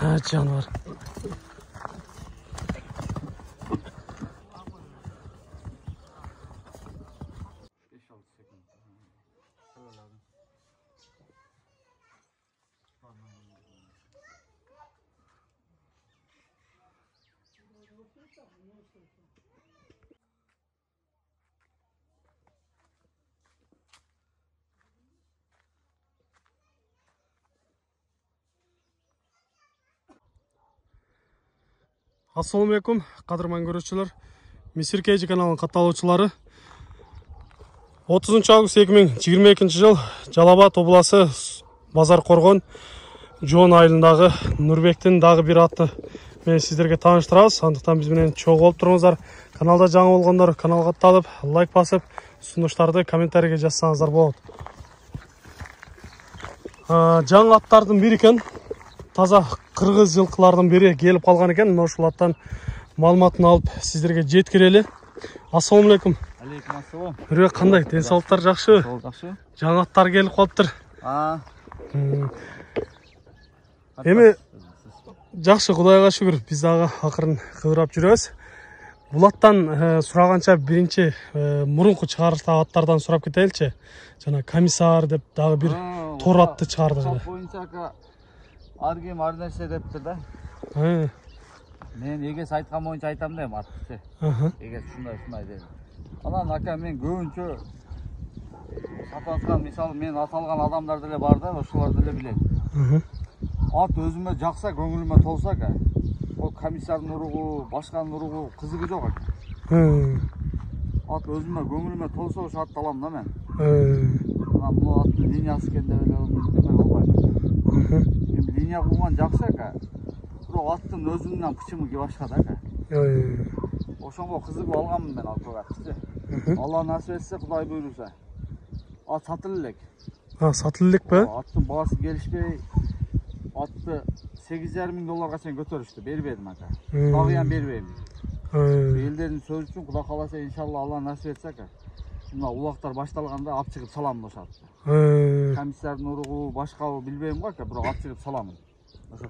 Жануар. Ассалаумалейкум, қадырман көрушілер. Мисир Кейджи каналының қатталушылары. 30 август 2022 жыл Жалабат облысы Базар Қорған Жон айылындағы Нұрбектің дағы бір атты мен сіздерге таныштырамыз. Сондықтан бізбенен чоң болып тұрыңыздар. Каналда жаңа болғандар каналға талып, лайк басып, ұсыныстарды комментарийге жазсаңыздар болады. Жаңа аттардың бірі екен. Таза қырғыз жылқылардың бері келіп қалған екен. Ошол аттан маалыматын алып сіздерге жеткірелі. Ассалаумалейкум. Алейкум ассалам. Үрек қандай? Денсаулықтар жақсы? Жақсы. Жаңа аттар келіп қалыптыр. Эми жақсы, Құдайға шүкір. Біз дағы ақырын қыдырап жүрөбүз. Бұл аттан сұрағанша бірінші мұрынқы шығарышта аттардан сұрап кетелчи. Жана комиссар деп дағы бір тор атты шығарды. Аргем ар нәрсе дептір да. Мен егес айтқан бойынша айтам дейм атты. Егес шундай дейм. Анан ака мен көбүнчө сатасқан, мисалы мен аталған адамдар деле бар да, ошолар деле билет. Ат өзүмө жакса, көңүлүмө толса ака, ол комиссардын уругу, башканын уругу кызыгы жок ака. Ат өзүмө көңүлүмө толса ошо атты алам да мен. Анан бул аттын линиясы экен деп эле неме болбойт. Линия кылган жакшы ака. Бирок аттын өзүнүн кычымы ке башка да ака. Ошонго кызыгып алганмын мен ал атты. Алла насип этсе, Кудай буйруса. Ат сатылы элек. Сатылы элек бе? Аттын баасы келишпей, атты $8,500 чейин көтөрүштү. Бербедим ака. Дагы бербейм. Элдердин сөзү үчүн Кудай кааласа иншалла Алла насип этсе ака. Мына улактар башталганда алып чыгып салам ошо атты. Комиссардын уругу башкабы билбейм го ака, бирок алып чыгып саламын. Ошо.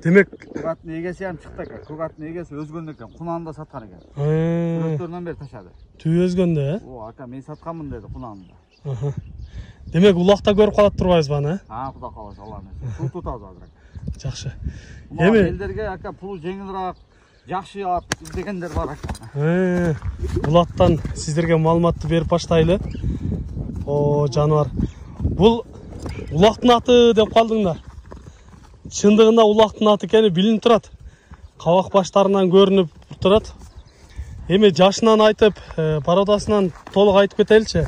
Демек, Көгаттын эгеси ham чыкты ака. Көгаттын эгеси өзгөн экен, кунанында саткан экен. Сүрөттөрүнөн бери ташады. Түү өзгөндө, О, ака мен сатканмын деди кунанында. Демек, улакта көрүп калат турбайбызбы аны? Кудай кааласа Алла насип. Пул тутабыз азыр ака. Жакшы. Эми элдерге ака пулу жеңилирээк, жакшы ат издегендер бар ака. Бул аттан сиздерге маалыматты берип баштайлы. О, жануар. Бул улактын аты деп калдыңдар. Чындыгында улактын аты экени билинип турат. Кабак баштарынан көрүнүп турат. Эми жашынан айтып, пародасынан толук айтып кетеличи.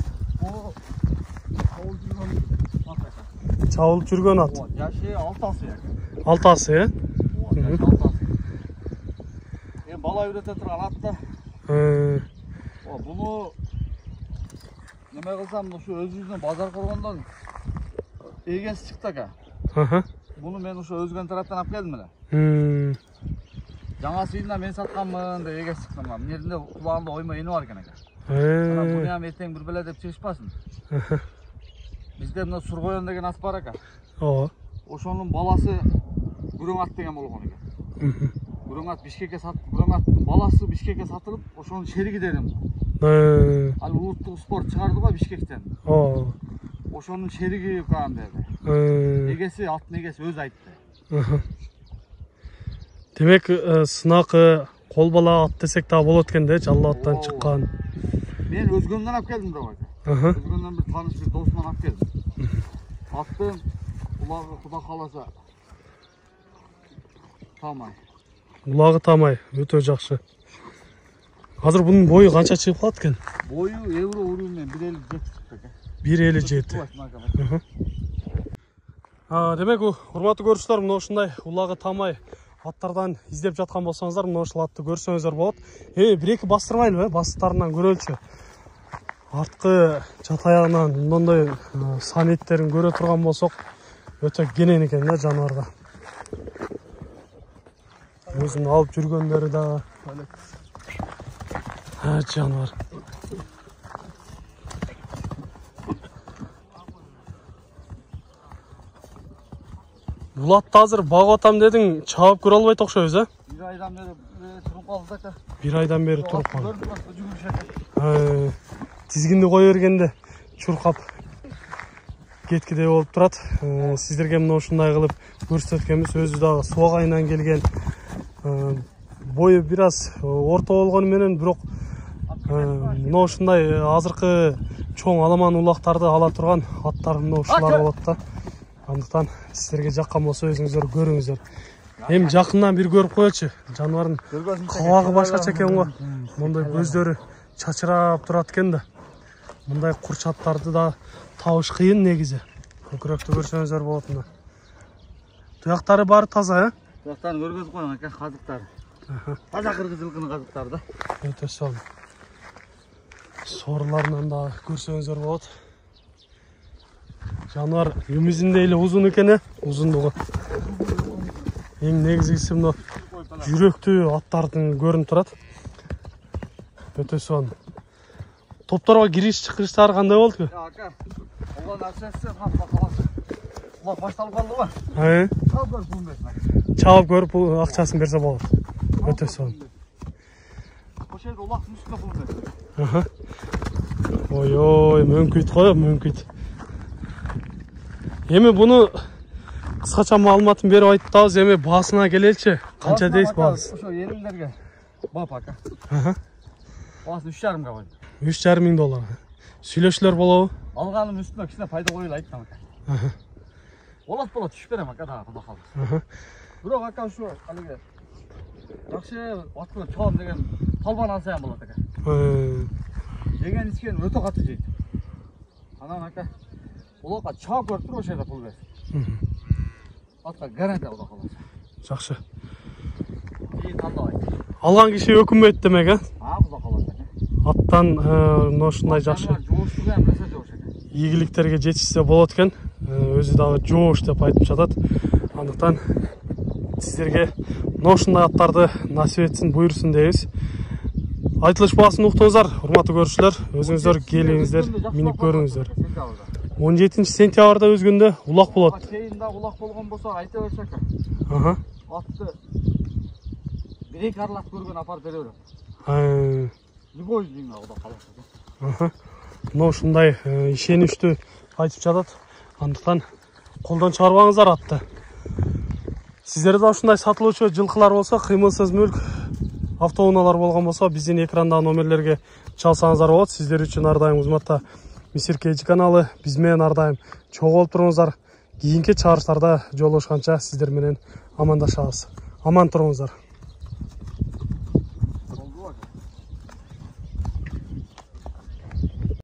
Чабылып жүргөн ат. Жашы 6-асы ака. 6-асы, бала үйрөтө турган ат да. Буну неме кылсам, ушу өзүбүздүн Базар Коргондон эгеси чыкты ака. Буну мен ушу өзгөн тараптан алып келдим эле. Жаңасыйына мен сатканмын деп эгеси чыкты. Мына жеринде кулагында оймо эни бар экен ака. Буну ham эртең бир беле деп чыгышпасын. Бизде мына Сургоен деген ат бар ака. Ошонун баласы Күрөң ат деген болгон экен. Күрөң ат Бишкекке сатылып, Күрөң аттын баласы Бишкекке сатылып, ошонун шериги дерим. Ал улуттук спорт чыгарды го Бишкектен. Ошонун шериги кан деди. Эгеси, аттын эгеси өзү айтты. Демек, сынакы кол бала ат десек да болот экен да, жалал аттан чыккан. Мен өзгөндөн алып келдим да ака. Өзгөндөн бир тааныш бир досумдан алып келдим. Аттын улагы Кудай кааласа тамай. Улагы тамай, өтө жакшы. Азыр бунун бою канча чыгып калат экен? Бою евро урумен 1,57 чыкты ака. 1,57. Демек, урматтуу көрүүчүлөр, мына ушундай улагы тамай аттардан издеп жаткан болсоңуздар, мына ушул атты көрсөңүздөр болот. Бир-эки бастырмайлыбы? Бастарынан көрөлчү. Арткы жат аягынан мындай сан эттерин көрө турган болсок, өтө кенен экен да жаныбарга. Өзүн алып жүргөндөрү да жаныбар. Бул атты азыр багып атам дедің, чабып көрө албайт окшойбуз, а? Bir aydan beri turup kaldık da. Bir aydan beri туруп калды. Gördüm bak, жүгүрүшөт. Тизгинди кое бергенде чуркап кеткидей болуп турат. Сиздерге мына ушундай кылып көрсөткөнбүз. Өзү дагы суу айынан келген. Бою бир аз орто болгону менен, бирок мына ушундай азыркы чоң аламан улактарды ала турган аттар мына ушулар болот да. Андыктан сиздерге жаккан болсо өзүңүздөр көрүңүздөр. Эми жакындан бир көрүп коелучу. Жаныбардын кабагы башкача экен го. Мондай көздөрү чачырап турат экен да. Мындай курчаттарды да табыш кыйын негизи. Көкүрөктү көрсөңүздөр болот мына. Туяктары баары таза, Туяктарын көргөзүп коюң ака, казыктар. Таза кыргыз жылкынын казыктары да. Өтө сонун. Сорларынан да көрсөңүздөр болот. Жаныбар юмизиндей эле узун экен, узундугу. Эң негизгиси мына жүрөктүү аттардын көрүнүп турат. Өтө сонун. Топторго кириш чыгыштары кандай болду? Ака, оған нәрсесі құлақ башталып қалды ғой. Чабып көріп пұлын берсін. Чабып көріп ақшасын берсе болады. Өте сонун. Бұл жерде ұлақтың үстіне пұлын берсін. Ой, мөңкүйт қой, мөңкүйт. Эми буну кыскача маалыматын берип айтабыз, эми баасына келеличи. Канча дейсиз баасы? Ошо элилерге бап ака. Баасын 3,5 койдум. 3,5 миң доллар. Сүйлөшүлөр болобу? Алганым үстүнө кичине пайда коюла айттым ака. Болот, түшүп берем ака дагы Кудай калса. Бирок ака ушу алиги жакшы аткылып чоом деген талбан алсаям болот ака. Жеген ичкен өтө катуу жейт. Анан ака улакка чаап көрүп туруп ошол жерде пул берсин. Атка гарантия Кудай калса. Жакшы. Кийин тандабайт. Алган киши өкүнбөйт демек, Кудай калса. Аттан ушундай жакшы ийгиликтерге жетишсе болот экен. Өзү дагы жоош деп айтып жатат. Андыктан сиздерге мына ушундай аттарды насип этсин, буйрсун дейбиз. Айтылыш баасын уктуңуздар, урматтуу көрүүчүлөр. Өзүңүздөр келиңиздер, минип көрүңүздөр. 17 сентябрда өзгөндө улак болот. Кейин дагы улак болгон болсо айта берсек. Атты бирек арлап көргөн апарып бере берем. Любой дүйнө Кудай каласа. Мына ушундай ишеничтүү айтып жатат. Андыктан колдон чыгарбаңыздар атты. Сиздерде ушундай сатылуучу жылкылар болсо, кыймылсыз мүлк автоунаалар болгон болсо, биздин экрандагы номерлерге чалсаңыздар болот. Сиздер үчүн ар дайым Узматта Мисир KG каналы, биз менен ар дайым чогуу болуп туруңуздар. Кийинки чыгарыштарда жолугушканча сиздер менен амандашабыз. Аман туруңуздар.